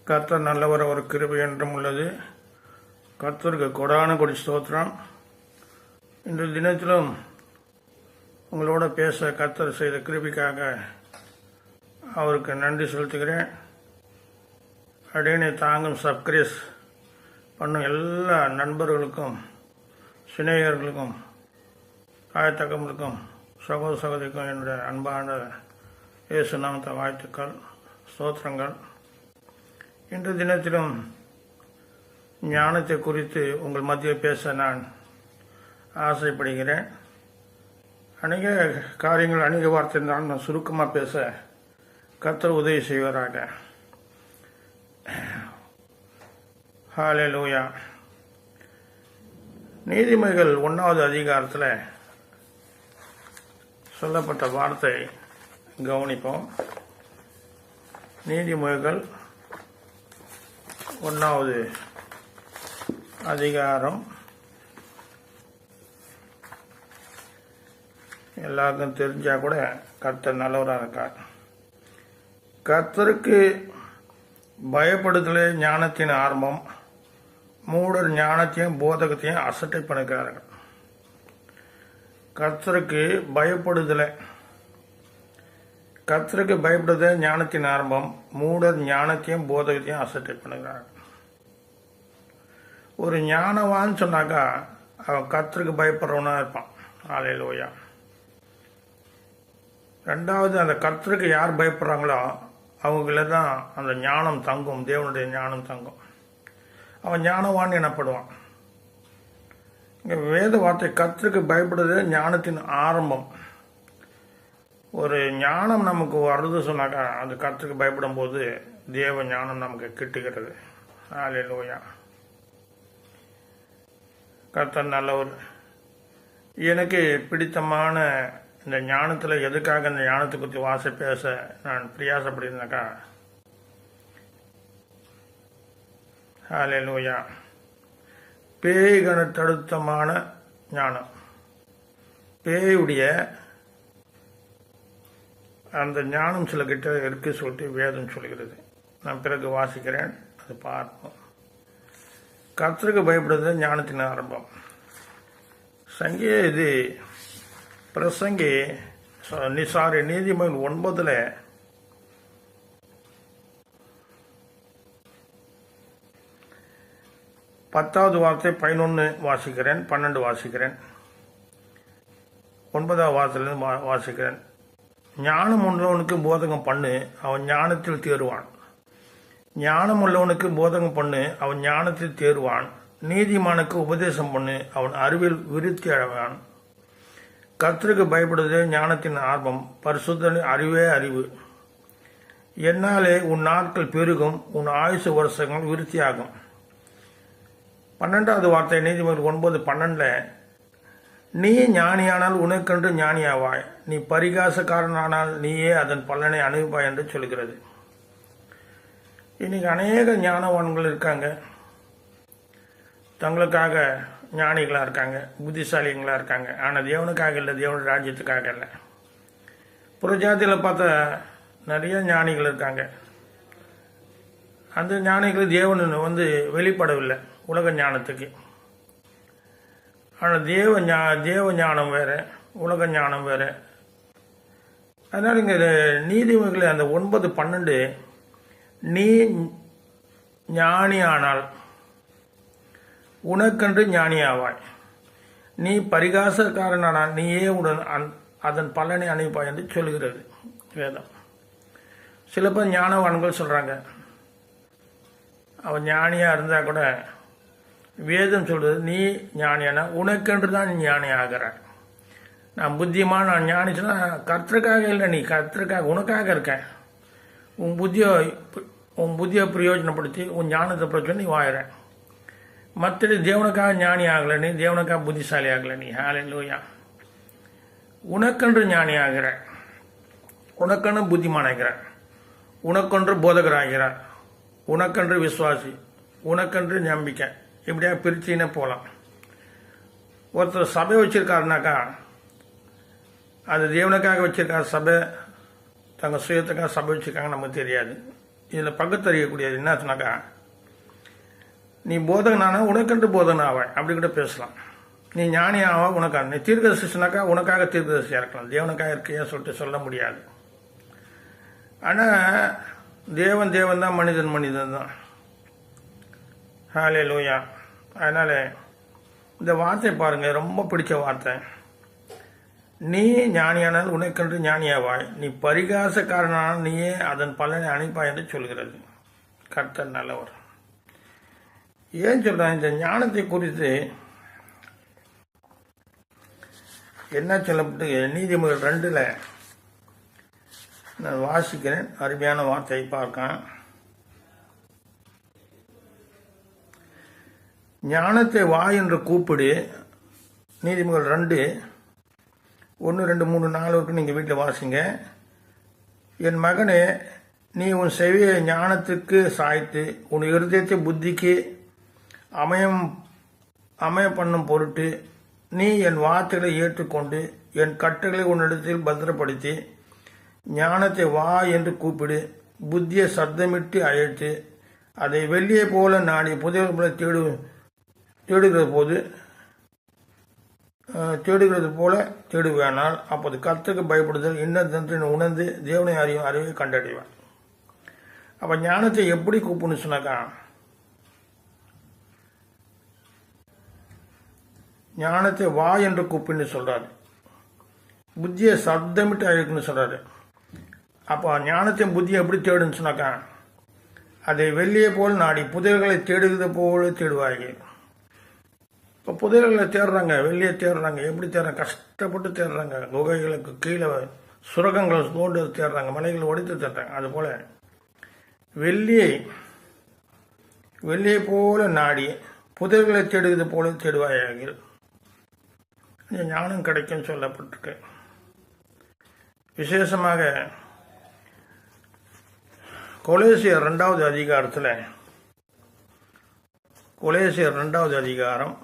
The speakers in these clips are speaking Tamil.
கர்த்தர் நல்லவர், ஒரு கிருபை என்றும் உள்ளது. கர்த்தருக்கு கொடான கொடி ஸ்தோத்திரம். இன்று தினத்திலும் உங்களோட பேச கர்த்தர் செய்த கிருபைக்காக அவருக்கு நன்றி செலுத்துகிறேன். அடேனை தாங்கும் சப்ஸ்கிரைப் பண்ணும் எல்லா நண்பர்களுக்கும், சிநேகர்களுக்கும், தாயத்தகங்களுக்கும், சகோதர சகோதரிக்கும் என்னுடைய அன்பான இயேசு நாமத்தை வாழ்த்துக்கள், ஸ்தோத்திரங்கள். இன்று தினத்திலும் ஞானத்தை குறித்து உங்கள் மத்தியில் பேச நான் ஆசைப்படுகிறேன். அநேக காரியங்கள், அநேக வார்த்தை இருந்தாலும் நான் சுருக்கமாக பேச கர்த்தர் உதவி செய்வாராக. ஹல்லேலூயா. நீதிமொழிகள் 1வது அதிகாரத்தில் சொல்லப்பட்ட வார்த்தை கவனிப்போம். நீதிமொழிகள் 1வது அதிகாரம் எல்லாருக்கும் தெரிஞ்சா கூட கர்த்தர் நல்லவராக இருக்கார். கர்த்தருக்கு பயப்படுதலே ஞானத்தின் ஆரம்பம், மூடர் ஞானத்தையும் போதகத்தையும் அசட்டை பண்ணுகிறார்கள். கர்த்தருக்கு பயப்படுதலே ஞானத்தின் ஆரம்பம், மூடர் ஞானத்தையும் போதகத்தையும் அசட்டை பண்ணுகிறார்கள். ஒரு ஞானவான்னு சொன்னாக்கா அவன் கர்த்தருக்கு பயப்படுறவனா இருப்பான். ஹல்லேலூயா. ரெண்டாவது, அந்த கர்த்தருக்கு யார் பயப்படுறாங்களோ அவங்கள தான் அந்த ஞானம் தங்கும், தேவனுடைய ஞானம் தங்கும். அவன் ஞானவான் எனப்படுவான். இங்கே வேத வார்த்தை கர்த்தருக்கு பயப்படுறது ஞானத்தின் ஆரம்பம். ஒரு ஞானம் நமக்கு வருது சொன்னாக்கா அந்த கர்த்தருக்கு பயப்படும் போது தேவ ஞானம் நமக்கு கிட்டுகிறது. ஹல்லேலூயா. கர்த்தர் நல்லவர். எனக்கு பிடித்தமான இந்த ஞானத்தில் எதுக்காக இந்த ஞானத்தை குறித்து வாச பேச நான் பிரயாசப்படுகிறேனாக்கா, ஹல்லேலூயா, பேய்கண தடுத்தமான ஞானம். பேயுடைய அந்த ஞானம் சில கிட்ட இருக்கு சொல்லிட்டு வேதம் சொல்கிறது. நான் பிறகு வாசிக்கிறேன், அது பார்ப்போம். கர்த்தருக்கு பயப்படுறது ஞானத்தின் ஆரம்பம். இது பிரசங்கி நீதிமொழிகள் 9ல் 10வது வார்த்தை 11 வாசிக்கிறேன், 12 வாசிக்கிறேன், 9வது வார்த்தையிலிருந்து வாசிக்கிறேன். ஞானம் உள்ளவனுக்கு போதகம் பண்ணு, அவன் ஞானத்தில் தேறுவான். ஞானம் உள்ளவனுக்கு போதகம் பண்ணு, அவன் ஞானத்தில் தேறுவான். நீதிமானுக்கு உபதேசம் பண்ணு, அவன் அறிவில் விருத்தி அடைவான். கர்த்தருக்கு பயப்படுவதே ஞானத்தின் ஆரம்பம், பரிசுத்தனின் அறிவே அறிவு. என்னாலே உன் நாட்கள் பெருகும், உன் ஆயுசு வருஷங்கள் விருத்தியாகும். 12வது வார்த்தை நீதிமொழிகள் 9:12, நீ ஞானியானால் உனக்கென்று ஞானியாவாய், நீ பரிகாசக்காரனானால் நீயே அதன் பலனை அனுபவாய் என்று சொல்கிறது. இன்னைக்கு அநேக ஞானவான்கள் இருக்காங்க, தங்களுக்காக ஞானிகளாக இருக்காங்க, புத்திசாலிகளாக இருக்காங்க. ஆனால் தேவனுக்காக இல்லை, தேவனுடைய ராஜ்யத்துக்காக இல்லை. புறஜாதியில் பார்த்தா நிறைய ஞானிகள் இருக்காங்க. அந்த ஞானிகள் தேவன் வெளிப்படவில்லை உலக ஞானத்துக்கு. ஆனால் தேவ ஞானம் வேறு, உலக ஞானம் வேறு. அதனால் இங்கே நீதிமொழிகளை அந்த 9:12, நீ ஞானியானால் உனக்கென்று ஞானியாவாய், நீ பரிகாசக்காரனானால் நீயே உடன் அதன் பலனை அனுப்பாய் என்று சொல்கிறது வேதம். சில பேர் ஞானவான்கள் சொல்கிறாங்க, அவன் ஞானியாக இருந்தால் கூட வேதம் சொல்கிறது நீ ஞானியானா உனக்கென்று தான் நீ ஞானி ஆகிற. நான் புத்தியமான நான் ஞானி சொன்னால் கர்த்தருக்காக இல்லை, நீ கர்த்தருக்காக உனக்காக இருக்க. உன் புத்தியை பிரயோஜனப்படுத்தி உன் ஞானத்தை பிரச்சனை நீ வாயிற. மற்ற தேவனுக்காக ஞானி ஆகலை நீ, தேவனுக்காக புத்திசாலி ஆகலை நீ. ஹல்லேலூயா. உனக்கென்று ஞானி ஆகிற, உனக்கென்று புத்திமான் ஆகிற, உனக்கொன்று போதகர் ஆகிறார், உனக்கென்று விசுவாசி, உனக்கென்று நம்பிக்கை. இப்படியா பிரிச்சின்னு போகலாம். ஒருத்தர் சபை வச்சிருக்காருனாக்கா அது தேவனுக்காக வச்சிருக்காரு சபை, தங்கள் சுயத்துக்காக சபை வச்சிருக்காங்க நமக்கு தெரியாது. இதில் பகுத்தறியக்கூடியது என்ன சொன்னாக்கா, நீ போதகனானா உனக்கென்று போதகன் ஆவாய், அப்படி கூட பேசலாம். நீ ஞானி ஆவா உனக்காக, நீ தீர்க்கதரிசினாக்கா உனக்காக தீர்க்கதரிசியாக இருக்கலாம், தேவனுக்காக இருக்கையா சொல்லிட்டு சொல்ல முடியாது. ஆனால் தேவன் தேவன் தான், மனிதன் மனிதன் தான். ஹல்லேலூயா. அதனால் இந்த வார்த்தை பாருங்கள், ரொம்ப பிடிச்ச வார்த்தை. நீ ஞானியானால் உனக்கென்று ஞானியாவாய், நீ பரிகாசக்காரனால் நீயே அதன் பலனை அனுப்பாய் என்று சொல்கிறது. கர்த்தர் நல்லவர். ஏன் சொல்கிறேன், இந்த ஞானத்தை குறித்து என்ன சொல்லப்பட்டு நீதிமொழிகள் 2ல் நான் வாசிக்கிறேன். அருமையான வார்த்தையை பார்க்க, ஞானத்தை வா என்று கூப்பிடு. நீதிமொழிகள் 2:1, 2, 3, 4 வரைக்கும் நீங்கள் வீட்டில் வாசிங்க. என் மகனே, நீ உன் செவியை ஞானத்துக்கு சாய்த்து உன் இருதயத்தை புத்திக்கு அமைய பண்ணும் பொருட்டு நீ என் வார்த்தைகளை ஏற்றுக்கொண்டு என் கட்டுகளை உன்னிடத்தில் பத்திரப்படுத்தி ஞானத்தை வா என்று கூப்பிடு. புத்தியை சத்தமிட்டு அழைத்து அதை வெள்ளியை போல நாடி புதையல்களை தேடுகிறது போல தேடுவேனால் அப்போது கர்த்தருக்கு பயப்படுதல் இன்னதென்று உணர்ந்து தேவனை அறிவை கண்டடைவான். அப்போ ஞானத்தை எப்படி கூப்பிடணும்னு சொன்னாக்கா, ஞானத்தை வா என்று கூப்பின்னு சொல்றாரு, புத்தியை சத்தமிட்டு அழைக்குன்னு சொல்றாரு. அப்போ ஞானத்தையும் புத்தியை எப்படி தேடுன்னு சொன்னாக்கா, அதை வெள்ளியை போல் நாடி புதையல்களை தேடுகிறது போல தேடுவார்கள். இப்போ புதையல்களை தேடுறாங்க, வெள்ளியை தேடுறாங்க. எப்படி தேடுறாங்க? கஷ்டப்பட்டு தேடுறாங்க. குகைகளுக்கு கீழே சுரகங்கள் தோண்டு தேடுறாங்க, மலைகளை ஒடித்து தேடுறாங்க. அதுபோல் வெள்ளியை போல நாடி புதையல்களை தேடுகிறது போல தேடுவார்கள். ஞானம் கிடைக்கும் சொல்லப்பட்டிருக்கு. விசேஷமாக கொலேசியர் 2வது அதிகாரத்தில், கொலேசியர் 2வது அதிகாரம்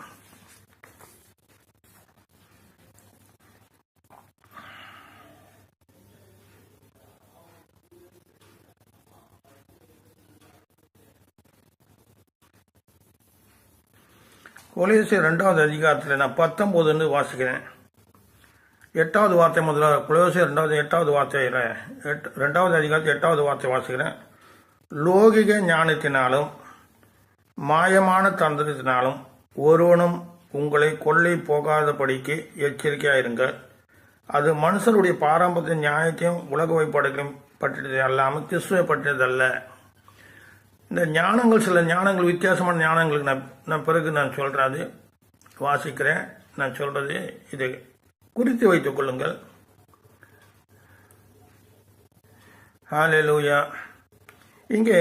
2வது அதிகாரத்தில் நான் 19 வாசிக்கிறேன். 8வது வார்த்தை முதல்ல, கொலேசியர் 8வது வார்த்தையில் 2வது அதிகாரத்தில் 8வது வார்த்தை வாசிக்கிறேன். லோகிக ஞானத்தினாலும் மாயமான தந்திரத்தினாலும் ஒருவனும் உங்களை கொள்ளை போகாதபடிக்கு எச்சரிக்கையாயிருங்கள். அது மனுஷருடைய பாரம்பரிய நியாயத்தையும் உலக வைப்பாடுகளையும் பற்றியது அல்லாமல் கிறிஸ்துவை பற்றியதல்ல. இந்த ஞானங்கள், சில ஞானங்கள், வித்தியாசமான ஞானங்களுக்கு நான் பிறகு நான் சொல்கிறேன், அது வாசிக்கிறேன். நான் சொல்கிறது இதை குறித்து வைத்துக் கொள்ளுங்கள். ஹல்லேலூயா. இங்கே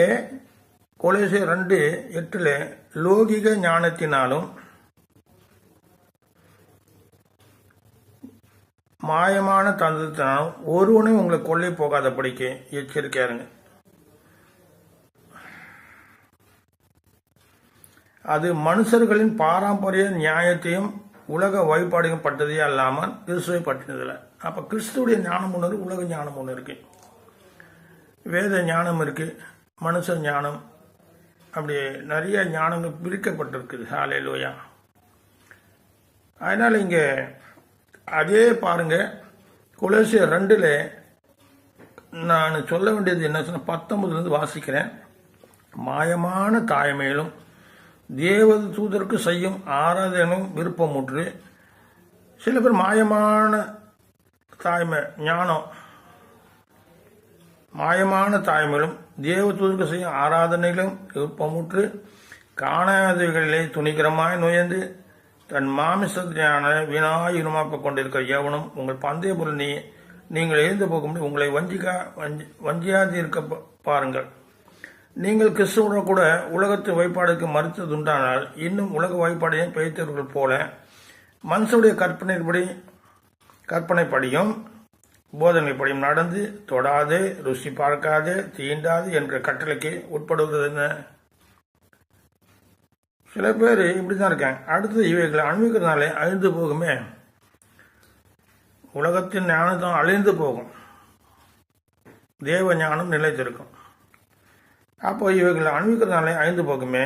கொலேசியர் 2:8 லோகிக ஞானத்தினாலும் மாயமான தந்திரத்தினாலும் ஒருவனும் உங்களை கொள்ளை போகாதபடிக்கு எச்சரிக்கையாருங்க. அது மனுஷர்களின் பாரம்பரிய நியாயத்தையும் உலக வழிபாடுகள் பட்டதே அல்லாமல் கிறிஸ்துவை பற்றினதில்லை. அப்போ கிறிஸ்துடைய ஞானம் ஒன்று இருக்கு, உலக ஞானம் ஒன்று இருக்கு, வேத ஞானம் இருக்கு, மனுஷ ஞானம், அப்படி நிறைய ஞானங்கள் பிரிக்கப்பட்டிருக்குது. ஹல்லேலூயா. அதனால் இங்கே அதே பாருங்க, கொலேசியர் 2 நான் சொல்ல வேண்டியது என்ன சொன்ன 19 வாசிக்கிறேன். மாயமான தாய்மையிலும் தேவ தூதருக்கு செய்யும் ஆராதனும் விருப்பமுற்று, சில பேர் மாயமான தாய்மை ஞானம், மாயமான தாய்மையிலும் தேவ தூதருக்கு செய்யும் ஆராதனையிலும் விருப்பமுற்று காணாதவைகளிலே துணிகரமாய் நுழைந்து தன் மாமிசத்தியான வீணாய் இருமாப்ப கொண்டிருக்கிற எவனும் உங்கள் பந்தய பொருள் நீங்கள் எழுந்து போகும்போது உங்களை வஞ்சியாது இருக்க பாருங்கள். நீங்கள் கிறிஸ்துவுடன் கூட உலகத்து வைப்பாடுக்கு மறுத்தது உண்டானால் இன்னும் உலக வைப்பாடையும் பெய்தவர்கள் போல மனுஷனுடைய கற்பனைப்படியும் போதனைப்படியும் நடந்து தொடாது, ருசி பார்க்காது, தீண்டாது என்ற கட்டளைக்கு உட்படுவது என்ன? சில பேர் இப்படிதான் இருக்காங்க. அடுத்தது இவைகளை அனுபவிக்கிறதுனாலே அழிந்து போகுமே. உலகத்தின் ஞானம் அழிந்து போகும், தேவ ஞானம் நிலைத்திருக்கும். அப்போ இவைகள் அனுபவிக்கிறதுனால 5 பக்கமே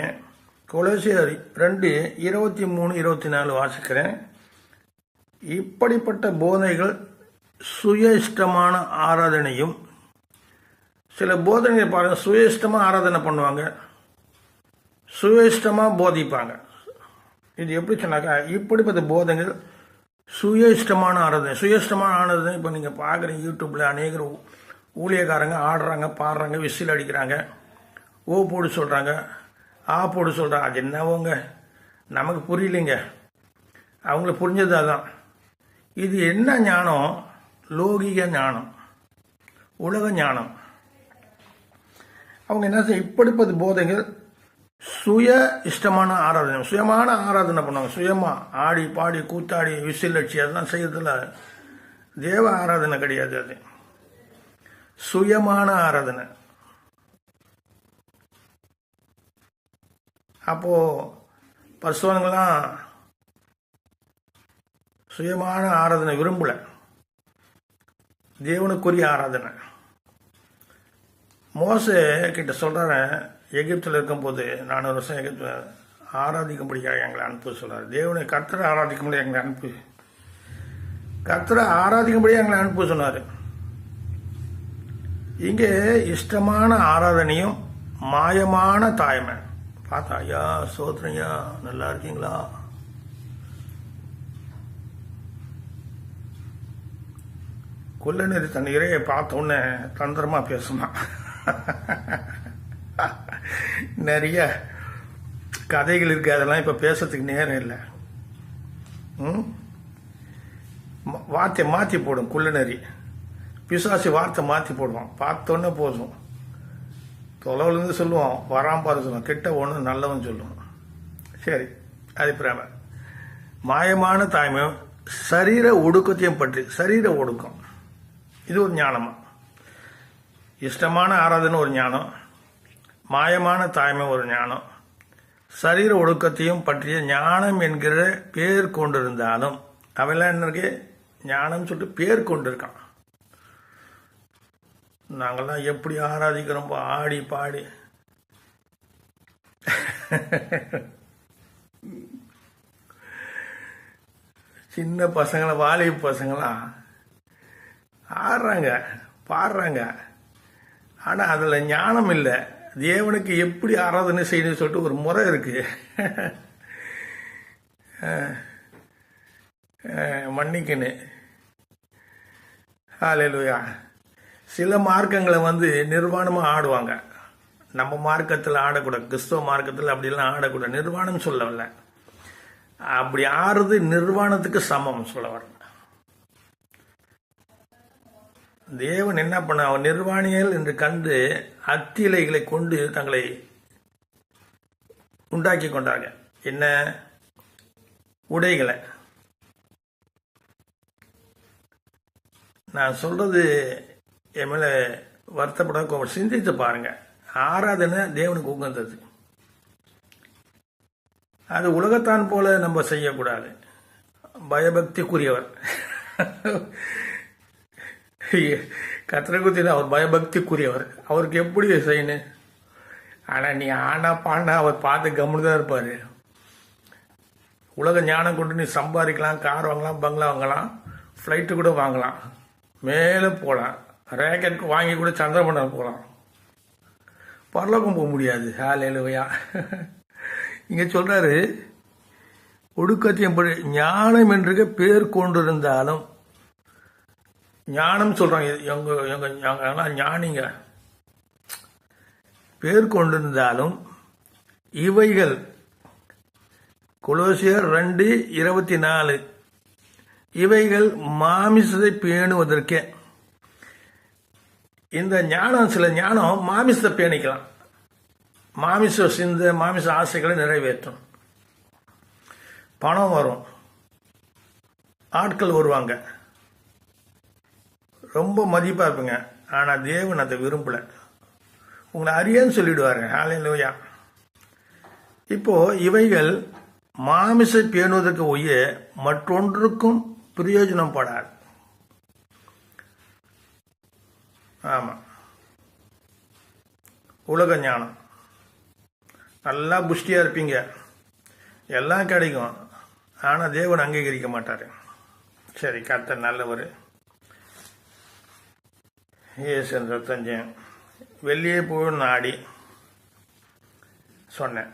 கொலோசியர் 2:23-24 வாசிக்கிறேன். இப்படிப்பட்ட போதைகள் சுய இஷ்டமான ஆராதனையும், சில போதனையை பாருங்க, சுய இஷ்டமாக ஆராதனை பண்ணுவாங்க, சுய இஷ்டமாக போதிப்பாங்க. இது எப்படி சொன்னாக்கா, இப்படிப்பட்ட போதனைகள் சுய இஷ்டமான ஆராதனை. சுய இஷ்டமான ஆராதனை இப்போ நீங்கள் பார்க்குறீங்க, யூடியூப்பில் அநேகர் ஊழியக்காரங்க ஆடுறாங்க, பாடுறாங்க, விசில் அடிக்கிறாங்க, ஓ போடு சொல்கிறாங்க, ஆ போடு சொல்கிறாங்க. அது என்னவோங்க, நமக்கு புரியலைங்க, அவங்களுக்கு புரிஞ்சது அதான். இது என்ன ஞானம்? லௌகிக ஞானம், உலக ஞானம். அவங்க என்ன செய்ய, இப்படிப்பட்ட போதைகள் சுய இஷ்டமான ஆராதனை, சுயமான ஆராதனை பண்ணுவாங்க. சுயமாக ஆடி பாடி கூத்தாடி விசில் அடிச்சு அதெல்லாம் செய்யறதுல தேவ ஆராதனை கிடையாது. அது சுயமான ஆராதனை. அப்போ பரிசுத்தவான்கள்லாம் சுயமான ஆராதனை விரும்பல, தேவனுக்குரிய ஆராதனை. மோசே கிட்ட சொல்கிறேன், எகிப்தில் இருக்கும்போது 400 வருஷம் எகிப்தில் ஆராதிக்கும்படியாக எங்களை அனுப்ப சொல்கிறார். தேவனை கர்த்தரை ஆராதிக்கும்படியாக எங்களை அனுப்பு, கர்த்தரை ஆராதிக்கும்படியாக எங்களை அனுப்ப சொன்னார். இங்கே இஷ்டமான ஆராதனையும் மாயமான தாய்மை. பார்த்தா, ஐயா சோதனையா, நல்லா இருக்கீங்களா? கொள்ளநெறி தன் இறையை பார்த்த உடனே தந்திரமா பேசுமா. நிறைய கதைகள் இருக்கு, அதெல்லாம் இப்ப பேசுறதுக்கு நேரம் இல்லை. வார்த்தை மாற்றி போடும் குள்ளநெறி, பிசாசி வார்த்தை மாற்றி போடுவான். பார்த்தோன்னே போதும், தொலைவிலேருந்து சொல்லுவான், வராம பார்த்து சொல்லுவான், கெட்ட ஒன்று நல்லவன் சொல்லுவான். சரி, அது பிரேம. மாயமான தாய்மை, சரீர ஒடுக்கத்தையும் பற்றி. சரீர ஒடுக்கம் இது ஒரு ஞானமா? இஷ்டமான ஆராதனை ஒரு ஞானம், மாயமான தாய்மை ஒரு ஞானம், சரீர ஒடுக்கத்தையும் பற்றிய ஞானம் என்கிற பேர் கொண்டிருந்தாலும் அவெல்லாம் என்ன இருக்கு, ஞானம் சொல்லிட்டு பேர் கொண்டிருக்கான். நாங்கள்லாம் எப்படி ஆராதிக்கிறோம், ஆடி பாடி. சின்ன பசங்களை, வாலிப பசங்களாம் ஆடுறாங்க, பாடுறாங்க, ஆனால் அதில் ஞானம் இல்லை. தேவனுக்கு எப்படி ஆராதனை செய்யணும்னு சொல்லிட்டு ஒரு முறை இருக்கு. மன்னிக்கணு. ஹல்லேலூயா. சில மார்க்கங்களை நிர்வாணமாக ஆடுவாங்க, நம்ம மார்க்கத்தில் ஆடக்கூடாது, கிறிஸ்தவ மார்க்கத்தில் அப்படிலாம் ஆடக்கூடாது. நிர்வாணம் சொல்லவில்லை, அப்படி ஆறுது நிர்வாணத்துக்கு சமம் சொல்ல வர. தேவன் என்ன பண்ண, அவன் நிர்வாணிகள் என்று கண்டு அத்திலைகளை கொண்டு தங்களை உண்டாக்கி கொண்டாங்க. என்ன உடைகளை. நான் சொல்றது என் மேல வருத்தப்பட, சிந்தித்து பாருங்க. ஆராதனை தேவனுக்கு உகந்தது, அது உலகத்தான் போல நம்ம செய்யக்கூடாது. பயபக்திக்குரியவர் கத்திர குத்தி, அவர் பயபக்திக்குரியவர், அவருக்கு எப்படி செய்யணும்? ஆனால் நீ ஆனா பாண்டா அவர் பார்த்து கம்முன்னு தான் இருப்பார். உலக ஞானம் கொண்டு நீ சம்பாதிக்கலாம், கார் வாங்கலாம், பங்களா வாங்கலாம், ஃப்ளைட்டு கூட வாங்கலாம், மேலே போகலாம், ரேக்கெட் வாங்கி கூட சந்திரமண்டலம் போகலாம், பரலோகம் போக முடியாது. ஹல்லேலூயா. இங்கே சொல்றாரு, ஒடுக்கத்தையும் ஞானம் என்று பேர் கொண்டிருந்தாலும், ஞானம் சொல்றாங்க, எங்க ஞானிங்க பேர் கொண்டிருந்தாலும் இவைகள், கொலோசியர் 2:24, இவைகள் மாமிசத்தை பேணுவதற்கே. இந்த ஞானம், சில ஞானம் மாமிசத்தை பேணிக்கலாம், மாமிச சிந்த, மாமிச ஆசைகளை நிறைவேற்றும். பணம் வரும், ஆட்கள் வருவாங்க, ரொம்ப மதிப்பாக இருப்பீங்க. ஆனால் தேவன் அதை விரும்பல, உங்களை அறியன்னு சொல்லிடுவாரு. ஹல்லேலூயா. இப்போ இவைகள் மாமிச பேணுவதற்கு ஒய்ய மற்றொன்றுக்கும் பிரயோஜனம் படாது. ஆமா, உலக ஞானம். நல்லா புஷ்டியாக இருப்பீங்க, எல்லாம் கிடைக்கும். ஆனால் தேவன் அங்கீகரிக்க மாட்டார். சரி, கர்த்தர் நல்லவர். ஏசன் ரத்தஞ்சன் வெளியே போய் நாடி சொன்னேன்,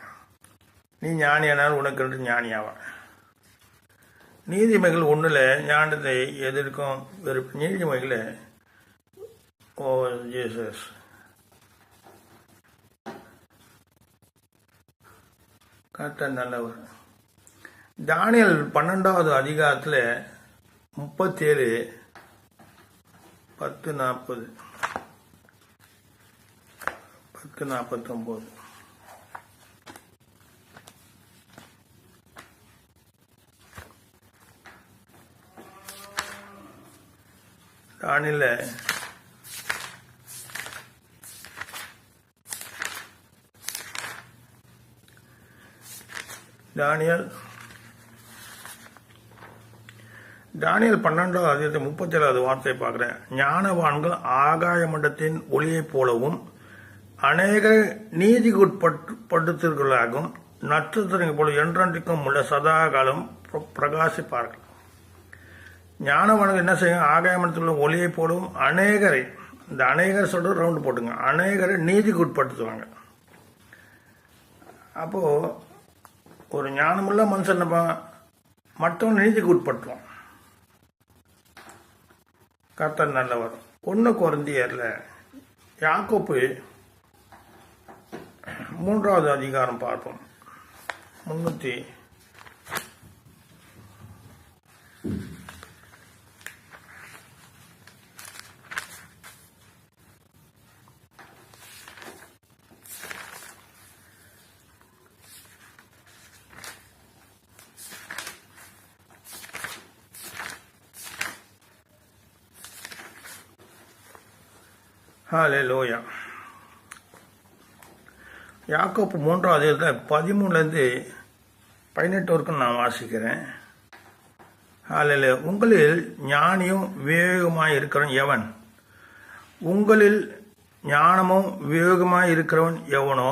நீ ஞானியானால் உனக்கு ஞானியாவா. நீதிமைகள் ஒன்றில் ஞானத்தை எதிர்க்கும் வெறுப்பு. நீதிமைகளை ஓ ஜீசஸ் கர்த்தர் நல்லவர். தானியேல் 12வது அதிகாரத்தில் 37 10:40 10:49. தானியேல் தானியேல் 12வது அதிகாரத்தை 37வது வார்த்தை பார்க்கிறேன். ஞானவான்கள் ஆகாய மண்டலத்தின் ஒளியைப் போலவும் அநேக நீதிக்குட்படுத்தர்களாகவும் நட்சத்திரங்கள் போல என்றென்றைக்கும் உள்ள சதா காலம் பிரகாசிப்பார்கள். ஞானவான்கள் என்ன செய்யும்? ஆகாய மண்டலத்தில் உள்ள ஒளியைப் போலவும் அநேகரை, இந்த அநேகர் சொல்றது ரவுண்டு போட்டுங்க, அநேகரை நீதிக்குட்படுத்துவாங்க. அப்போ ஒரு ஞானமுள்ள மனுஷன் மற்றவன் நீதிக்கு உட்பட்டுவான். கர்த்தர் நல்லவர். 1 கொரிந்தியர்ல யாக்கோப்பு 3வது அதிகாரம் பார்ப்போம். 300 ஹல்லேலூயா. யாக்கோப்பு 3வது அதிகாரத்தில் 13லேருந்து 18 வரைக்கும் நான் வாசிக்கிறேன். ஹல்லேலூயா. உங்களில் ஞானியும் விவேகமாய் இருக்கிறவன் எவன்? உங்களில் ஞானமும் விவேகமாய் இருக்கிறவன் எவனோ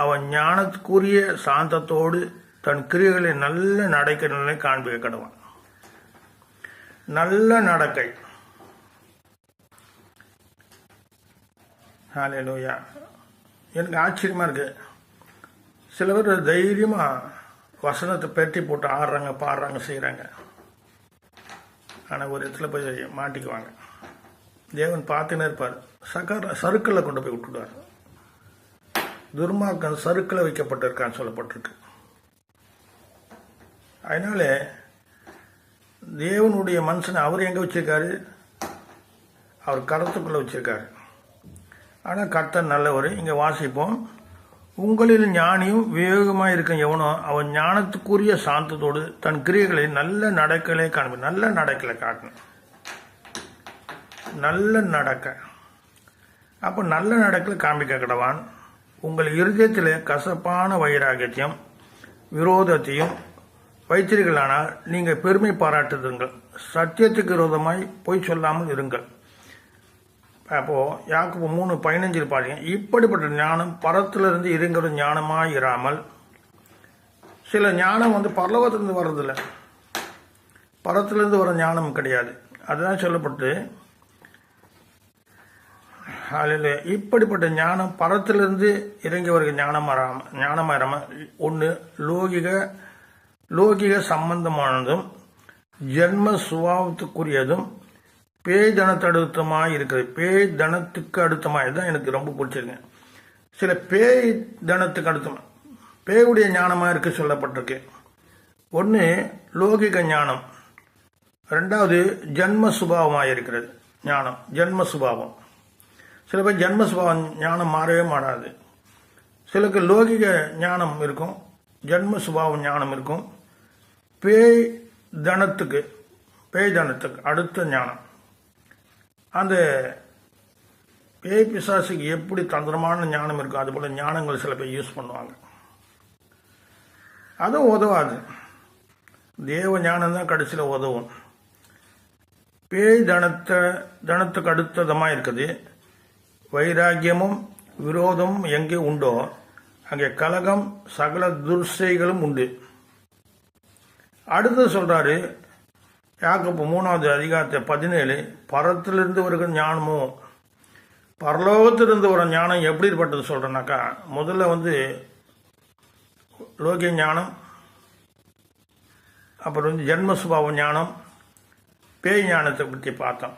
அவன் ஞானத்துக்குரிய சாந்தத்தோடு தன் கிரியைகளை நல்ல நடக்கை நிலை காண்பிக்க கடவான். நல்ல நடக்கை. ஹல்லேலூயா. எனக்கு ஆச்சரியமாக இருக்கு. சில பேர் தைரியமாக வசனத்தை பெட்டி போட்டு ஆடுறாங்க, பாடுறாங்க, செய்கிறாங்க. ஆனால் ஒரு இடத்துல போய் மாட்டிக்குவாங்க. தேவன் பார்த்துன்னே இருப்பார். சறுக்கில் கொண்டு போய் விட்டுடுவார். துர்மார்க்கன் சறுக்கில் வைக்கப்பட்டிருக்கான்னு சொல்லப்பட்டிருக்கு. அதனால தேவனுடைய மனுஷனை அவர் எங்கே வச்சிருக்காரு? அவர் கரத்துக்குள்ளே வச்சிருக்காரு. ஆனால் கர்த்தர் நல்லவர். இங்கே வாசிப்போம். உங்களில் ஞானியும் விவேகமாக இருக்க எவனோ அவன் ஞானத்துக்குரிய சாந்தத்தோடு தன் கிரியைகளை நல்ல நடக்கலை காண்பு. நல்ல நடக்கலை காட்டணும். நல்ல நடக்க. அப்போ நல்ல நடக்கலை காண்பிக்க கடவான். உங்கள் இருதயத்தில் கசப்பான வைராகியத்தையும் விரோதத்தையும் வைத்தீர்களானால் நீங்கள் பெருமை பாராட்டுதுங்கள். சத்தியத்துக்கு விரோதமாய் பொய் சொல்லாமல் இருங்கள். அப்போ யாக்கோபு 3:15 பாருங்க. இப்படிப்பட்ட ஞானம் பரத்திலிருந்து இருங்கிற ஞானமாக இராமல், சில ஞானம் பரலோகத்திலிருந்து வர்றதில்லை, பரத்திலிருந்து வர ஞானம் கிடையாது. அதுதான் சொல்லப்பட்டு இப்படிப்பட்ட ஞானம் பரத்திலிருந்து இறங்கி வருகிற ஞானமாக இராமல், ஒன்று லோகிக சம்பந்தமானதும் ஜென்ம சுபாவத்துக்குரியதும் பேய் தனத்தடுத்தமாக இருக்கிறது. பேய் தனத்துக்கு அடுத்தமாக தான் எனக்கு ரொம்ப பிடிச்சிருக்கு. சில பேய் தனத்துக்கு அடுத்தமாக பேயுடைய ஞானமாக இருக்க சொல்லப்பட்டிருக்கு. ஒன்று லோகிக ஞானம், 2வது ஜென்ம சுபாவமாக இருக்கிறது ஞானம். ஜென்ம சுபாவம். சில பேர் ஜென்ம சுபாவம் ஞானம் மாறவே மாறாது. சிலருக்கு லோகிக ஞானம் இருக்கும், ஜென்ம சுபாவம் ஞானம் இருக்கும். பேய் தனத்துக்கு அடுத்த ஞானம். அந்த பேய் பிசாசுக்கு எப்படி தந்திரமான ஞானம் இருக்கும், அது போல ஞானங்கள் சில பேர் யூஸ் பண்ணுவாங்க. அதுவும் உதவாது. தேவ ஞானம் தான் கடைசியில் உதவும். பேய் தனத்துக்கு அடுத்ததமாக இருக்குது. வைராக்கியமும் விரோதம் எங்கே உண்டோ அங்கே கலகம் சகல துர்சைகளும் உண்டு. அடுத்து சொல்றாரு யாக்கோபு 3வது அதிகாரத்தை 17, பரத்திலிருந்து வருகிற ஞானமோ, பரலோகத்திலிருந்து வர ஞானம் எப்படிப்பட்டது சொல்றேன்னாக்கா, முதல்ல லோகிய ஞானம், அப்புறம் ஜென்மசுபாவ ஞானம், பேய் ஞானத்தை பற்றி பார்த்தோம்.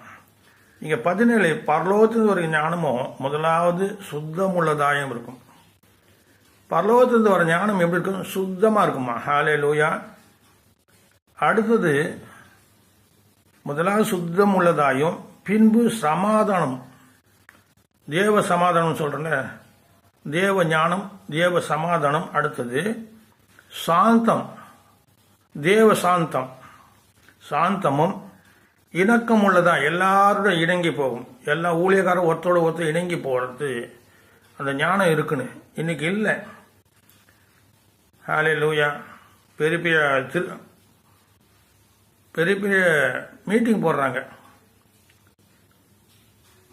இங்கே 17 பரலோகத்திலிருந்து வர ஞானமும் முதலாவது சுத்தமுள்ளதாயம் இருக்கும். பரலோகத்திலிருந்து வர ஞானம் எப்படி இருக்கும்? சுத்தமாக இருக்குமா? ஹல்லேலூயா. அடுத்தது முதலாவது சுத்தம் உள்ளதாயும், பின்பு சமாதானம், தேவ சமாதானம் சொல்றேன்ல, தேவ ஞானம், தேவ சமாதானம். அடுத்தது சாந்தம், தேவ சாந்தம், சாந்தமும் இணக்கம் உள்ளதா, எல்லாரோட இணங்கி போகும். எல்லா ஊழியக்காரும் ஒருத்தோட ஒருத்தர் இணங்கி போகிறது அந்த ஞானம் இருக்குன்னு இன்னைக்கு இல்லை. ஹல்லேலூயா. பெரிய பெரிய மீட்டிங் போடுறாங்க,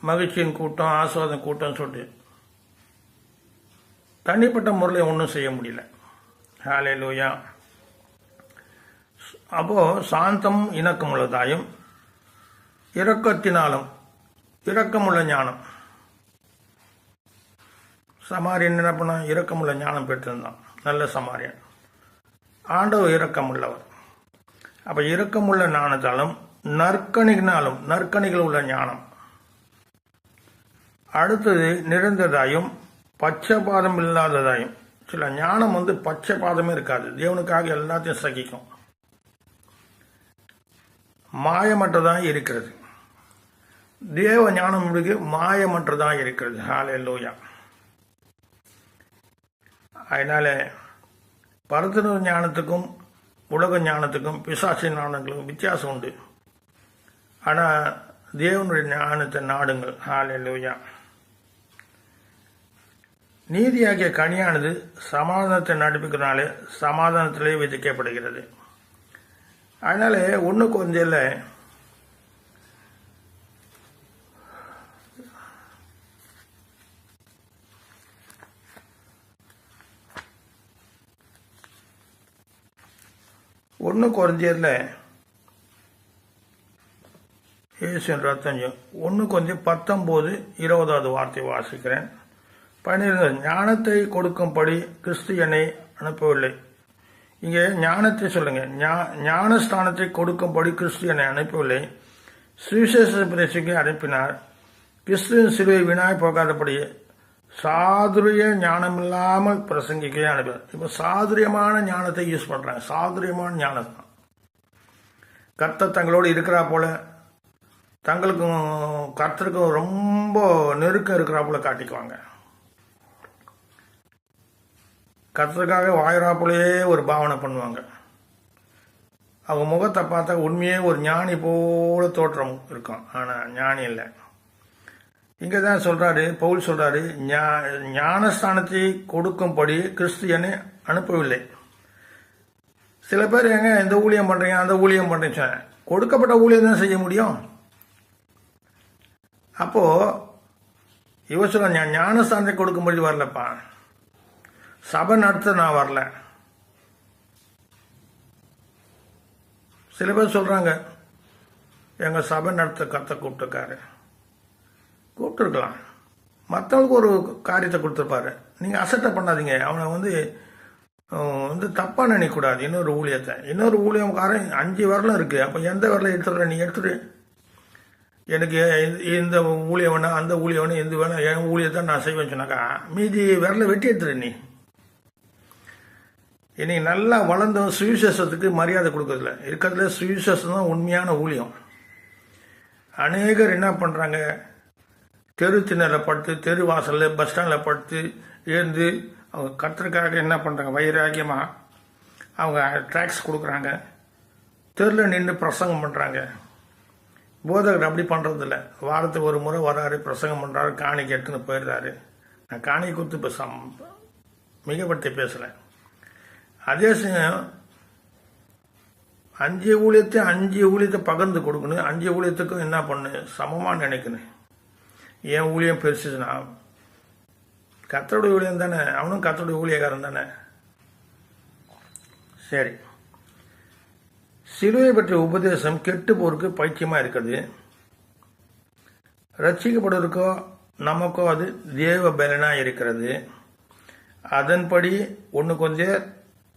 மகிழ்ச்சியின் கூட்டம், ஆசுவாதம் கூட்டம் சொல்லிட்டு தனிப்பட்ட முறையில் ஒன்றும் செய்ய முடியல. ஹல்லேலூயா. அப்போ சாந்தம் இணக்கம் உள்ளதாயும், இரக்கத்தினாலும், இரக்கமுள்ள ஞானம். சமாரியன் என்ன பண்ண? இரக்கமுள்ள ஞானம் பெற்றிருந்தான், நல்ல சமாரியன். ஆண்டவர் இரக்கமுள்ளவர். அப்ப இரக்கமுள்ள ஞானத்தாலும் நற்கணிகளாலும், நற்கணிகள் உள்ள ஞானம். அடுத்தது நிறைந்ததாயும் பட்சபாதம் இல்லாததாயும். சில ஞானம் பட்சபாதமே இருக்காது, தேவனுக்காக எல்லாத்தையும் சகிக்கும், மாயமற்றதான் இருக்கிறது. தேவ ஞானம் மாயமற்றதான் இருக்கிறது. ஹல்லேலூயா. அதனால பரத்தின ஞானத்துக்கும் உலக ஞானத்துக்கும் பிசாசு ஞானங்களுக்கும் வித்தியாசம் உண்டு. ஆனால் தேவனுடைய ஞானத்தை நாடுங்கள். ஹல்லேலூயா. நீதியாகிய கனியானது சமாதானத்தை நடிப்புக்கிறனாலே சமாதானத்திலே விதிக்கப்படுகிறது. அதனால ஒன்றுக்கு கொஞ்சம் ஒன்று குறைஞ்சதில் இயேசுவின் ரத்தம் 1 19 வார்த்தை வாசிக்கிறேன். 12 ஞானத்தை கொடுக்கும்படி கிறிஸ்து என்னை அனுப்பவில்லை. இங்கே ஞானத்தை சொல்லுங்க. ஞானஸ்தானத்தை கொடுக்கும்படி கிறிஸ்து என்னை அனுப்பவில்லை, சுவிசேஷ பிரசிக்கு அனுப்பினார். கிறிஸ்துவின் சிலுவை வீணாய் போகாதபடி சாதுரிய ஞானம் இல்லாமல் பிரசங்கிக்கவே அனுப்பினார். இப்போ சாதுரியமான ஞானத்தை யூஸ் பண்றாங்க. சாதுரியமான ஞானம் தான். கர்த்தர் தங்களோடு இருக்கிறா போல, தங்களுக்கும் கர்த்தருக்கும் ரொம்ப நெருக்கம் இருக்கிறா போல காட்டிக்குவாங்க. கர்த்தருக்காக வாயிறா போலயே ஒரு பாவனை பண்ணுவாங்க. அவங்க முகத்தை பார்த்தா உண்மையே ஒரு ஞானி போல தோற்றம் இருக்கும், ஆனா ஞானி இல்லை. இங்கே தான் சொல்றாரு, பவுல் சொல்றாரு, ஞானஸ்தானத்தை கொடுக்கும்படி கிறிஸ்து என்னை அனுப்பவில்லை. சில பேர் எங்க இந்த ஊழியம் பண்றீங்க, அந்த ஊழியம் பண்றீங்க, கொடுக்கப்பட்ட ஊழியம் தான் செய்ய முடியும். அப்போ இவ சொல்ல ஞானஸ்தானத்தை கொடுக்கும்படி வரலப்பா, சபை நடத்த நான் வரல. சில பேர் சொல்றாங்க எங்க சபை நடத்த கத்த கூப்பிட்டுருக்கலாம், மற்றவங்களுக்கு ஒரு காரியத்தை கொடுத்துருப்பாரு. நீங்க அசட்டை பண்ணாதீங்க. அவனை தப்பா நினைக்கக்கூடாது. இன்னொரு ஊழியக்காரன் 5 விரலும் இருக்கு. அப்ப எந்த விரல எடுத்துடுற? நீ எடுத்துடு. எனக்கு இந்த ஊழியம் வேணா, அந்த ஊழியம் வேணா, எந்த வேணா, என் ஊழியத்தை நான் செய்வேன்னு சொன்னாக்கா மீதி விரல வெட்டி எடுத்துடு. நீ இன்னைக்கு நல்லா வளர்ந்த சுவிசேஷத்துக்கு மரியாதை கொடுக்கறதில்ல. இருக்கிறதுல சுவிசேஷம் தான் உண்மையான ஊழியம். அநேகர் என்ன பண்றாங்க, தெரு திண்ணல படுத்து, தெரு வாசல்ல, பஸ் ஸ்டாண்ட்ல படுத்து எழுந்து அவங்க கர்த்தருக்காக என்ன பண்றாங்க, வைராகியமா அவங்க டாக்ஸ் கொடுக்குறாங்க, தெருல நின்று பிரசங்கம் பண்றாங்க. போதகர் அப்படி பண்றது இல்லை. வாரத்துக்கு ஒரு முறை வராரு, பிரசங்கம் பண்றாரு, காணி கேட்டுன்னு போயிடுறாரு. நான் காணி கொடுத்து இப்போ மிகப்படுத்தி பேசல. அதே சமயம் 5 ஊழியத்தை பகிர்ந்து கொடுக்கணும். 5 ஊழியத்துக்கும் என்ன பண்ணு, சமமா நினைக்கணும். என் ஊழியம் பெருசுனா கர்த்தருடைய ஊழியம் தானே, அவனும் கர்த்தருடைய ஊழியக்காரன் தானே. சரி, சிலுவை பற்றிய உபதேசம் கெட்டு போருக்கு பைத்தியமாக இருக்கிறது. ரட்சிக்கப்படுவதற்கோ நமக்கோ அது தேவ பலனாக இருக்கிறது. அதன்படி 1 கொரிந்தியர்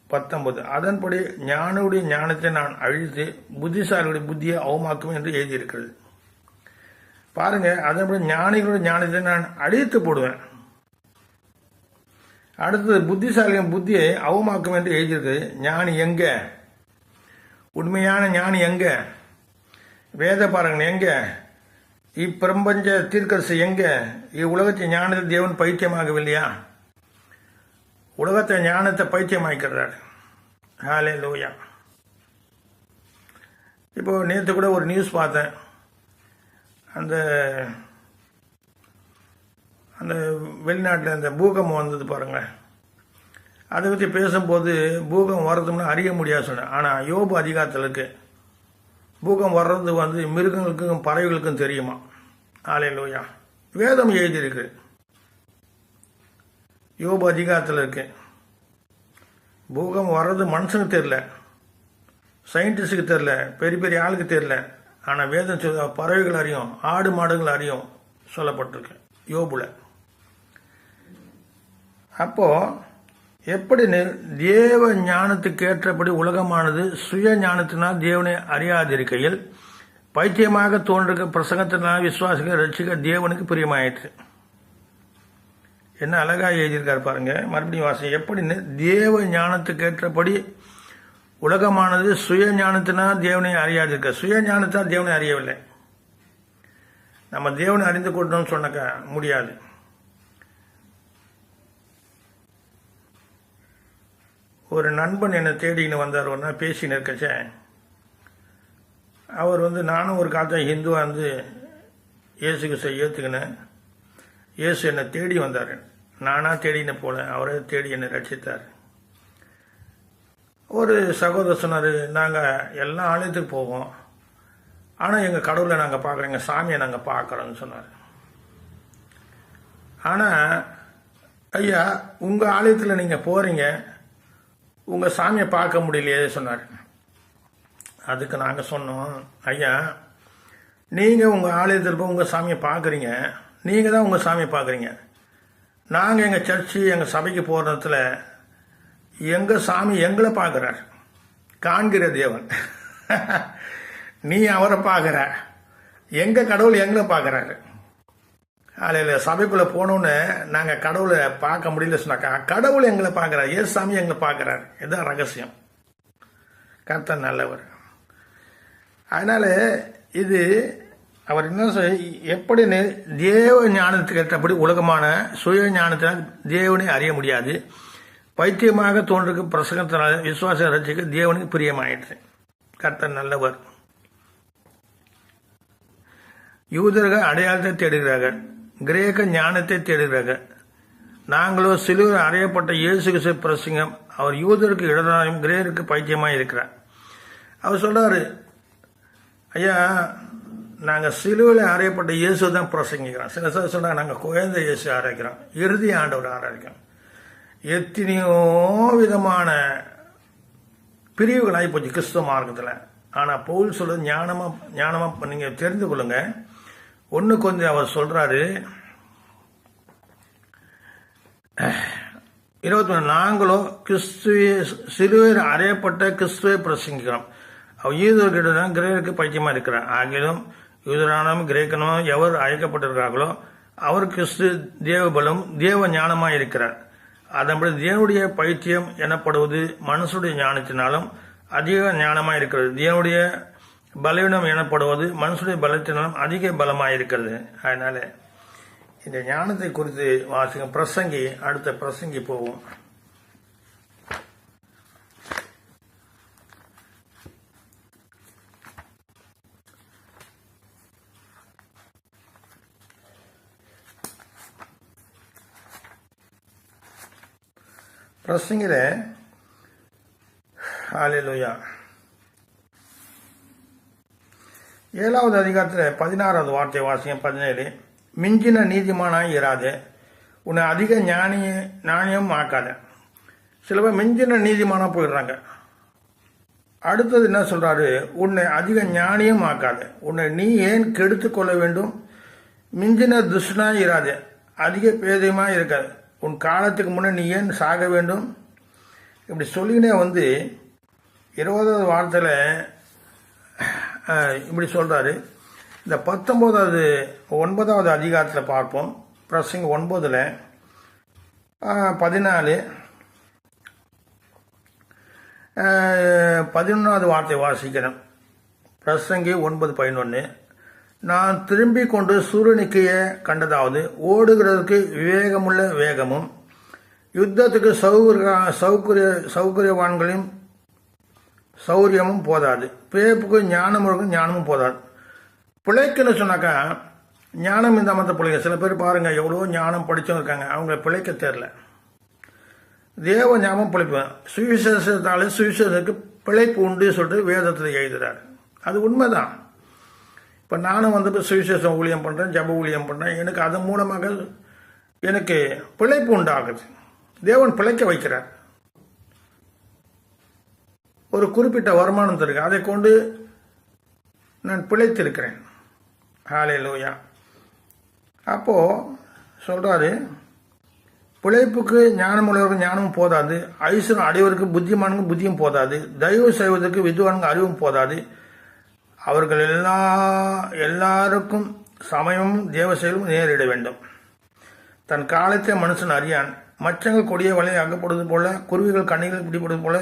19, அதன்படி ஞானியுடைய ஞானத்தை நான் அழித்து புத்திசாலியுடைய புத்தியை அவமாக்கும் என்று எழுதியிருக்கிறது. பாருங்க, அதன்படி ஞானிகளுடைய ஞானத்தை நான் அழித்து போடுவேன். அடுத்தது புத்திசாலியின் புத்தியை அவமாக்கும் என்று எழுதியிருக்கிறது. ஞானி எங்க? உண்மையான ஞானி எங்க? வேத பாருங்க எங்க? இப்பிரபஞ்ச தீர்க்கரசு எங்க? இவ்வுலகத்தை ஞானத்தை தேவன் பைத்தியமாகவில்லையா? உலகத்தை ஞானத்தை பைத்தியமாக்கிறார். ஹல்லேலூயா. இப்போ நேற்று கூட ஒரு நியூஸ் பார்த்தேன். அந்த அந்த வெளிநாட்டில் அந்த பூகம்பம் வந்தது பாருங்க. அதை பற்றி பேசும்போது பூகம்பம் வர்றதுன்னா அறிய முடியாது சொன்னேன். ஆனால் யோபு அதிகாரத்தில் இருக்கு, பூகம்பம் வர்றது மிருகங்களுக்கும் பறவைகளுக்கும் தெரியுமா. ஹல்லேலூயா. வேதம் எழுதியிருக்கு, யோபு அதிகாரத்தில் இருக்கு. பூகம்பம் வர்றது மனுஷனுக்கு தெரியல, சயின்டிஸ்டுக்கு தெரியல, பெரிய பெரிய ஆளுக்கு தெரியல. ஆனால் வேதம் பறவைகள் அறியும், ஆடு மாடுகள் அறியும் சொல்லப்பட்டிருக்கு யோபுல. அப்போ எப்படி தேவ ஞானத்துக்கு ஏற்றபடி உலகமானது சுய ஞானத்தினால் தேவனை அறியாதிருக்கையில் பைத்தியமாக தோன்றுகிற பிரசங்கத்தினால் விசுவாசிகள் ரட்சிக்க தேவனுக்கு பிரியமாயிற்று. என்ன அழகா எழுதியிருக்காரு பாருங்க. மறுபடியும் வாசம். எப்படி தேவ ஞானத்துக்கு ஏற்றபடி உலகமானது சுய ஞானத்தினால் தேவனை அறியாதிருக்க. சுய ஞானத்தால் தேவனை அறியவில்லை. நம்ம தேவனை அறிந்து கொண்டோம்னு சொன்னாக்க முடியாது. ஒரு நண்பன் என்னை தேடின்னு வந்தார். ஒரு நாள் பேசின்னு இருக்கச்சே, அவர் நானும் ஒரு காலத்தில் ஹிந்துவாக இயேசு கிறிஸ்துவை ஏற்றுக்கினேன். இயேசு என்னை தேடி வந்தார். நானாக தேடின்னு போல, அவரே தேடி என்னை ரட்சித்தார். ஒரு சகோதரர் சொன்னார், நாங்கள் எல்லா ஆலயத்துக்கு போவோம், ஆனால் எங்கள் கடவுளை நாங்கள் பார்க்குறோம், எங்கள் சாமியை நாங்கள் பார்க்குறோன்னு சொன்னார். ஆனால் ஐயா, உங்கள் ஆலயத்தில் நீங்கள் போகிறீங்க, உங்கள் சாமியை பார்க்க முடியலையே சொன்னார். அதுக்கு நாங்கள் சொன்னோம், ஐயா நீங்கள் உங்கள் ஆலயத்தில் போய் உங்கள் சாமியை பார்க்குறீங்க, நீங்கள் தான் உங்கள் சாமியை பார்க்குறீங்க. நாங்கள் எங்கள் சர்ச்சு எங்கள் சபைக்கு போகிறதுல எங்கள் சாமி எங்களை பார்க்குறார், காண்கிற தேவன். நீ அவரை பார்க்குற, எங்கள் கடவுள் எங்களை பார்க்குறாரு. அதில் சபைக்குள்ளே போனோன்னு நாங்கள் கடவுளை பார்க்க முடியல சொன்னாக்கா, கடவுள் எங்களை பார்க்குறாரு, ஏசு சாமி எங்களை பார்க்குறாரு. இதுதான் ரகசியம். கர்த்தர் நல்லவர். அதனால இது அவர் என்ன எப்படி தேவ ஞானத்துக்கு ஏற்றபடி உலகமான சுய ஞானத்தினால் தேவனை அறிய முடியாது. பைத்தியமாக தோன்றுக்கு பிரசங்கத்தினால விசுவாச ரட்சிக்க தேவனுக்கு பிரியமாயிற்று. கர்த்தர் நல்லவர். யூதர்கள் அடையாளத்தை தேடுகிறார்கள், கிரேக்க ஞானத்தை தேடுகிறார்கள். நாங்களோ சிலுவையில் அறையப்பட்ட இயேசு கிறிஸ்து பிரசங்கம் அவர் யூதருக்கு இடராயும் கிரேருக்கு பைத்தியமாக இருக்கிறார். அவர் சொல்றாரு, ஐயா நாங்கள் சிலுவையில் அறையப்பட்ட இயேசு தான் பிரசங்கிக்கிறோம். சில சார் சொன்னால் நாங்கள் குழந்தை இயேசு ஆராய்க்கிறோம், இறுதி ஆண்டவர் ஆராய்க்கிறோம். எத்தனையோ விதமான பிரிவுகள் ஆகிப்போச்சு கிறிஸ்துவ மார்க்கத்தில். ஆனால் பவுல் சொல்றது ஞானமாக நீங்கள் தெரிந்து கொள்ளுங்க. ஒன்று கொஞ்சம் அவர் சொல்றாரு 21, நாங்களோ கிறிஸ்துவே சிலுவையில் அறையப்பட்ட கிறிஸ்துவை பிரசங்கிக்கிறோம். அவர் யூதர்கிட்ட தான் கிரேக்கு பைத்தியமாக இருக்கிறார். ஆகிலும் யூதரானும் கிரேக்கனும் எவர் அழைக்கப்பட்டிருக்கிறார்களோ அவர் கிறிஸ்து தேவபலம் தேவ ஞானமாக இருக்கிறார். அதன்படி தேவனுடைய பைத்தியம் எனப்படுவது மனுஷனுடைய ஞானத்தினாலும் அதிக ஞானமாக இருக்கிறது. தேவனுடைய பலவீனம் எனப்படுவது மனுஷனுடைய பலத்தினாலும் அதிக பலமாக இருக்கிறது. அதனால இந்த ஞானத்தை குறித்து வாசிங்க. பிரசங்கி, அடுத்த பிரசங்கி போவோம். பிரசங்கில ஹல்லேலூயா 7வது அதிகாரத்தில் 16வது வார்த்தை வாசியம். 17, மிஞ்சின நீதிமானாய் இராதே, உன்னை அதிக ஞானியம் ஆக்காத. சில பேர் மிஞ்சின நீதிமானா போயிடுறாங்க. அடுத்தது என்ன சொல்றாரு, உன்னை அதிக ஞானியம் ஆக்காத, உன்னை நீ ஏன் கெடுத்து கொள்ள வேண்டும், மிஞ்சின துஷ்டனா இராது, அதிக பேதயமா இருக்காது, உன் காலத்துக்கு முன்னே நீ ஏன் சாக வேண்டும். இப்படி சொல்லினே 20வது வார்த்தையில் இப்படி சொல்றாரு. இந்த 9வது அதிகாரத்தில் பார்ப்போம். பிரசங்க 9ல் 14 11வது வார்த்தை வாசிக்கிறேன். பிரசங்கி 9:11. நான் திரும்பிக் கொண்டு சூரியனுக்கு கண்டதாவது, ஓடுகிறதுக்கு விவேகமுள்ள வேகமும் யுத்தத்துக்கு சௌகரியவான்களையும் சௌரியமும் போதாது, பிழைப்புக்கு ஞானமும் போதாது. பிழைக்குன்னு சொன்னாக்கா ஞானம் இந்த மற்ற பிள்ளைங்க. சில பேர் பாருங்க, எவ்வளோ ஞானம் படிச்சவங்க இருக்காங்க, அவங்க பிழைக்க தெரியல. தேவ ஞாபகம் பிழைப்பு, சுவிசேஷத்துக்கு பிழைப்பு உண்டு சொல்லிட்டு வேதத்தில் எழுதுறாரு. அது உண்மைதான். இப்போ நானும் சுவிசேஷம் ஊழியம் பண்ணுறேன், ஜப ஊழியம் பண்ணுறேன். எனக்கு அதன் மூலமாக எனக்கு பிழைப்பு உண்டாகுது. தேவன் பிழைக்க வைக்கிறார். ஒரு குறிப்பிட்ட வருமானம் தருக்கு, அதை கொண்டு நான் பிழைத்திருக்கிறேன். ஹல்லேலூயா. அப்போ சொல்றாரு, பிழைப்புக்கு ஞானமுள்ளவருக்கு ஞானமும் போதாது, ஐஸ்வர்யம் அடைவதற்கு புத்திமானுக்கு புத்தியும் போதாது, தயவு செய்வதற்கு வித்வானுக்கு அறிவும் போதாது. அவர்கள் எல்லாருக்கும் சமயமும் தேவ செயலும் நேரிட வேண்டும். தன் காலத்தை மனுஷன் அறியான். மச்சங்கள் கொடிய வலையை அகப்படுவது போல, குருவிகள் கண்ணிகள் பிடிப்படுவது போல,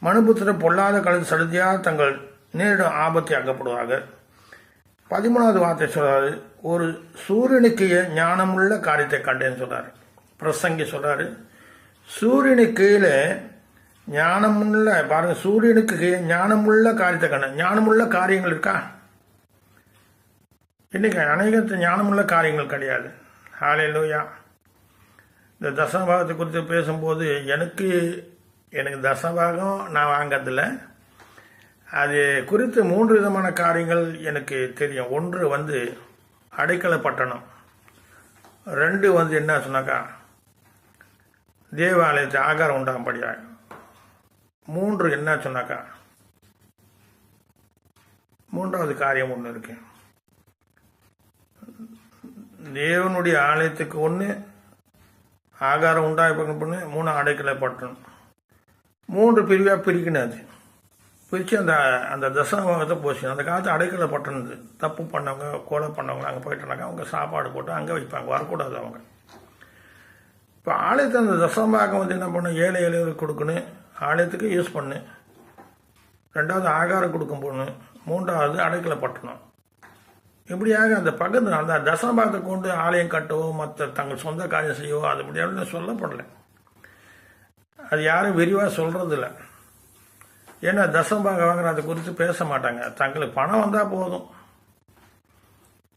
மனுபுத்திர பொல்லாத கலந்து சடுதியாக தங்கள் நேரிடும் ஆபத்தை அகப்படுவார்கள். 13வது வார்த்தை சொல்றாரு, ஒரு சூரியனுக்கு ஞானமுள்ள காரியத்தை கண்டேன்னு சொல்றாரு. பிரசங்கி சொல்றாரு, சூரியனுக்கு கீழே ஞானமுள்ள, பாருங்க, சூரியனுக்கு கீழே ஞானமுள்ள காரியத்தை கண்டேன். ஞானமுள்ள காரியங்கள் இருக்கா? இன்னைக்கு அநேகத்து ஞானமுள்ள காரியங்கள் கிடையாது. ஹல்லேலூயா. இந்த தசமபாகத்தை குறித்து பேசும்போது எனக்கு தசமபாகம் நான் வாங்கிறதில்ல. அது குறித்து 3 விதமான காரியங்கள் எனக்கு தெரியும். ஒன்று அடைக்கல பட்டணம், 2 என்ன சொன்னாக்கா தேவாலயத்தை ஆகாரம் உண்டாகும்படியாக, 3 என்ன சொன்னாக்கா 3வது காரியம் ஒன்று இருக்கு. தேவனுடைய ஆலயத்துக்கு 1 ஆகாரம் உண்டாகி, 3 அடைக்கல பட்டணம். 3 பிரிவாக பிரிக்கணும். பிரித்து அந்த தசமபாகத்தை போச்சு. அந்த காலத்து அடைக்கல பட்டணம், தப்பு பண்ணவங்க, கொலை பண்ணவங்க அங்கே போயிட்டாங்க, அவங்க சாப்பாடு போட்டு அங்கே வைப்பாங்க, வரக்கூடாது அவங்க. இப்போ ஆலயத்தை அந்த தசமபாகம் என்ன பண்ணணும், ஏழை எளியவர்களுக்கு கொடுக்கணும், ஆலயத்துக்கு யூஸ் பண்ணு. 2வது ஆகாரம் கொடுக்கும் போகணும், 3வது அடைக்கல பட்டணம். இப்படியாக அந்த பக்கத்து அந்த தசமபாகத்தை கொண்டு ஆலயம் கட்டவோ மற்ற தங்கள் சொந்த காரியம் செய்யவோ அது முடியாது சொல்லப்படலை. அது யாரும் விரிவாக சொல்றதில்லை. ஏன்னா தசமபாகம் வாங்குற அதை குறித்து பேச மாட்டாங்க. தங்களுக்கு பணம் வந்தால் போதும்,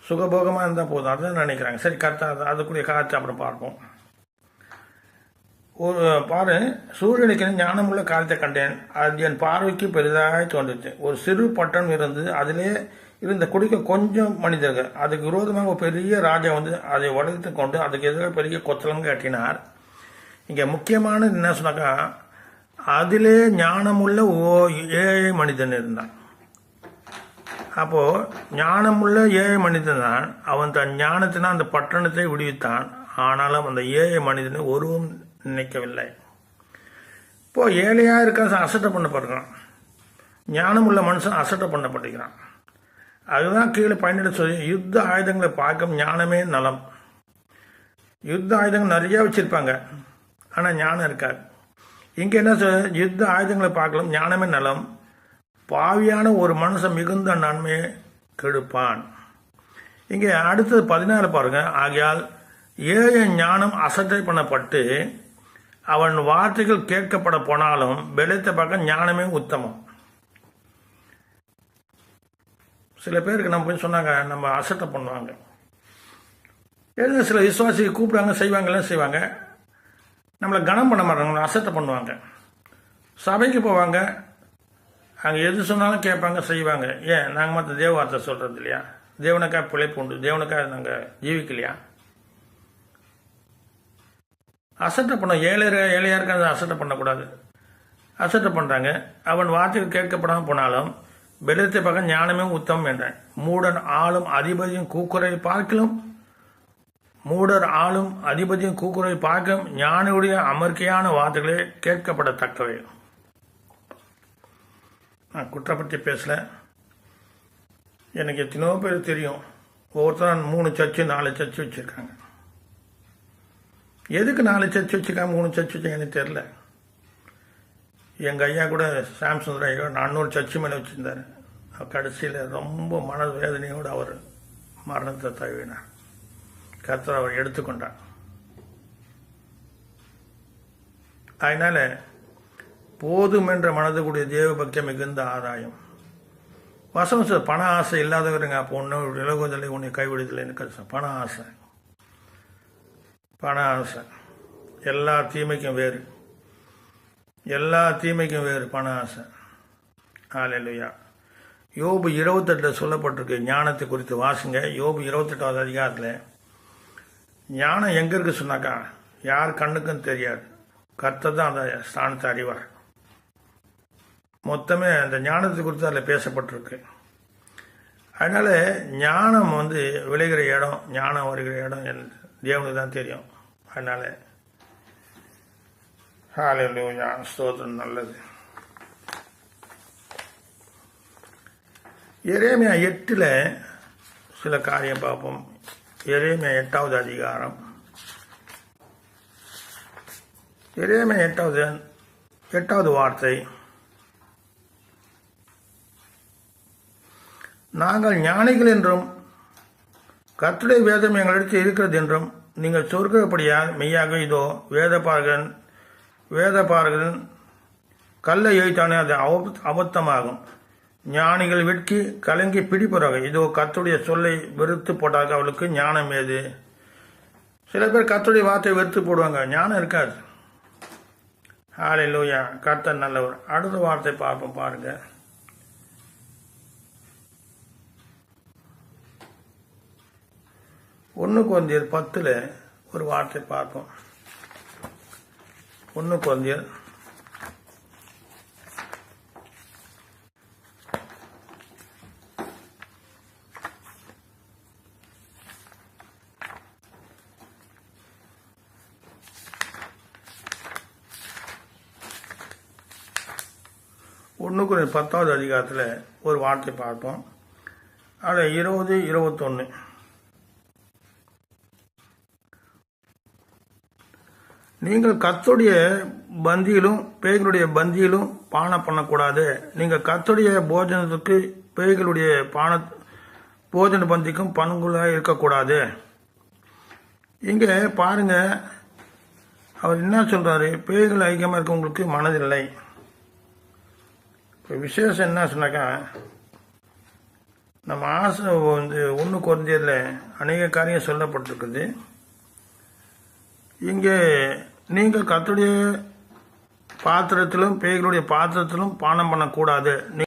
சுகபோகமாக இருந்தால் போதும், அதுதான் நினைக்கிறாங்க. சரி, கரெக்டாக அதுக்குரிய காட்சி அப்புறம் பார்ப்போம். பாரு, சூரியனுக்கு ஞானமுள்ள காலத்தை கண்டேன், அது என் பார்வைக்கு பெரிதாக தோன்றுச்சு. ஒரு சிறு பட்டணம் இருந்து அதிலே இருந்த குடிக்க கொஞ்சம் மனிதர்கள், அதுக்கு விரோதமாக ஒரு பெரிய ராஜா அதை உடைத்து கொண்டு அதுக்கு எதிராக பெரிய கொத்தளம் கட்டினார். இங்கே முக்கியமானது என்ன சொன்னாக்கா, அதிலே ஞானமுள்ள ஏழை மனிதன் இருந்தான். அப்போ ஞானமுள்ள ஏழை மனிதன் தான். அவன் தன் ஞானத்தினால் அந்த பட்டணத்தை விடுவித்தான். ஆனாலும் அந்த ஏழை மனிதனை ஒருவரும் நினைக்கவில்லை. இப்போ ஏழையா இருக்க அசட்டை பண்ணப்படுறான், ஞானமுள்ள மனுஷன் அசட்டை பண்ணப்பட்டுக்கிறான். அதுதான் கீழே பயனிட சொல்லி, யுத்த ஆயுதங்களை பார்க்கும் ஞானமே நலம். யுத்த ஆயுதங்கள் நிறைய வச்சிருப்பாங்க, ஆனால் ஞானம் இருக்காது. இங்கே என்ன சொல்ல, யுத்த ஆயுதங்களை பார்க்கலாம், ஞானமே நலம். பாவியான ஒரு மனுஷன் மிகுந்த நன்மையை கெடுப்பான். இங்கே அடுத்தது 14 பாருங்க. ஆகையால் ஏழை ஞானம் அசட்டை பண்ணப்பட்டு அவன் வார்த்தைகள் கேட்கப்பட போனாலும் பெலத்தை பார்க்க ஞானமே உத்தமம். சில பேருக்கு நம்ம போய் சொன்னாங்க, நம்ம அசட்டை பண்ணுவாங்க. சில விசுவாசி கூப்பிடுவாங்க, செய்வாங்கலாம் செய்வாங்க, நம்மளை கனம் பண்ண மாட்டாங்க, அசட்டை பண்ணுவாங்க. சபைக்கு போவாங்க, அங்கே எது சொன்னாலும் கேட்பாங்க, செய்வாங்க. ஏன் நாங்கள் மற்ற தேவ வார்த்தை சொல்கிறது இல்லையா? தேவனுக்காக பிழைப்பு உண்டு, தேவனுக்காக நாங்கள் ஜீவிக்கலையா? அசட்டை பண்ண ஏழையா இருக்காது, அசட்டை பண்ணக்கூடாது. அசட்டை பண்ணுறாங்க. அவன் வார்த்தைகள் கேட்கப்படாமல் போனாலும் பெலத்தை பக்கம் ஞானமே உத்தமம் என்றான். மூடன் ஆளும் அதிபதியும் கூக்குரை பார்க்கலும் மூடர் ஆளும் அதிபதியும் கூக்குரை பார்க்க ஞானியுடைய அமர்க்கையான வார்த்தைகளே கேட்கப்படத்தக்கவை. நான் குற்றப்பற்றி பேசல. எனக்கு எத்தனையோ பேர் தெரியும். ஒவ்வொருத்தரும் 3 சர்ச்சு 4 சர்ச்சு வச்சுருக்காங்க. எதுக்கு 4 சர்ச்சு வச்சுருக்காங்க, 3 சர்ச்சு வச்சுருக்காங்கன்னு தெரில. எங்கள் ஐயா கூட சாம்சுந்தர ஐயா 400 சர்ச்சு மேலே வச்சுருந்தார். கடைசியில் ரொம்ப மனவேதனையோடு அவர் மரணத்தை தழுவினார். கர்த்தர் அவர் எடுத்துக்கொண்டார். அதனால போதும் என்ற மனதுக்குரிய தேவ பக்தி மிகுந்த ஆதாயம். வசம் பண ஆசை இல்லாதவருங்க. அப்போ ஒன்று விலகுதலை உன்னை கைவிடுதலைன்னு பண ஆசை. பண ஆசை எல்லா தீமைக்கும் வேறு. எல்லா தீமைக்கும் வேறு பண ஆசை. ஹல்லேலூயா. யோபு 28 சொல்லப்பட்டிருக்கு ஞானத்தை குறித்து. வாசிங்க யோபு 28வது அதிகாரத்தில். ஞானம் எங்கே இருக்கு சொன்னாக்கா யார் கண்ணுக்கும் தெரியாது. கர்த்தர் தான் அந்த ஸ்தானத்தை அறிவார். மொத்தமே அந்த ஞானத்தை குறித்து அதில் பேசப்பட்டிருக்கு. அதனால ஞானம் விளைகிற இடம், ஞானம் வருகிற இடம் தேவனுக்கு தான் தெரியும். அதனால ஹல்லேலூயா, ஸ்தோத்திரம். நல்லது. எரேமியா 8 சில காரியம் பார்ப்போம். எரேமியா 8வது அதிகாரம். எரேமியா 8வது வார்த்தை. நாங்கள் ஞானிகள் என்றும் கர்த்தருடைய வேதம் எங்களிடத்தில் இருக்கிறது என்றும் நீங்கள் சொற்கிறபடியால் மெய்யாக இதோ வேதபாரகன் கல்லை எழுத்தானே அது அபத்தமாகும். ஞானிகள் வெட்கி கலங்கி பிடிப்பவர்கள். இதோ கர்த்தருடைய சொல்லை வெறுத்து போட்டாங்க. அவளுக்கு ஞானம் ஏது? சில பேர் கர்த்தருடைய வார்த்தையை வெறுத்து போடுவாங்க, ஞானம் இருக்காது. ஹல்லேலூயா, கர்த்தர் நல்லவர். அடுத்த வார்த்தை பார்ப்போம் பாருங்க. 1 கொரிந்தியர் 10 ஒரு வார்த்தை பார்ப்போம். 1 கொரிந்தியர் 10வது அதிகாரத்தில் ஒரு வார்த்தை பார்ப்போம். அதில் 20, 21. நீங்கள் கர்த்தருடைய பந்தியிலும் பேய்களுடைய பந்தியிலும் பானம் பண்ணக்கூடாது. நீங்கள் கர்த்தருடைய போஜனத்துக்கு பேய்களுடைய போஜன பந்திக்கும் பங்குலாக இருக்கக்கூடாது. இங்கே பாருங்க, அவர் என்ன சொல்றாரு? பேய்கள் ஐக்கியமாக இருக்கவங்களுக்கு மனதில்லை. இப்போ விசேஷம் என்ன சொன்னாக்கா, நம்ம ஆசை 1 கொரிந்தியரில் அநேக காரியம் சொல்லப்பட்டிருக்குது. இங்கே நீங்கள் கர்த்தருடைய பாத்திரத்திலும் பேய்களுடைய பாத்திரத்திலும் பானம் பண்ணக்கூடாது.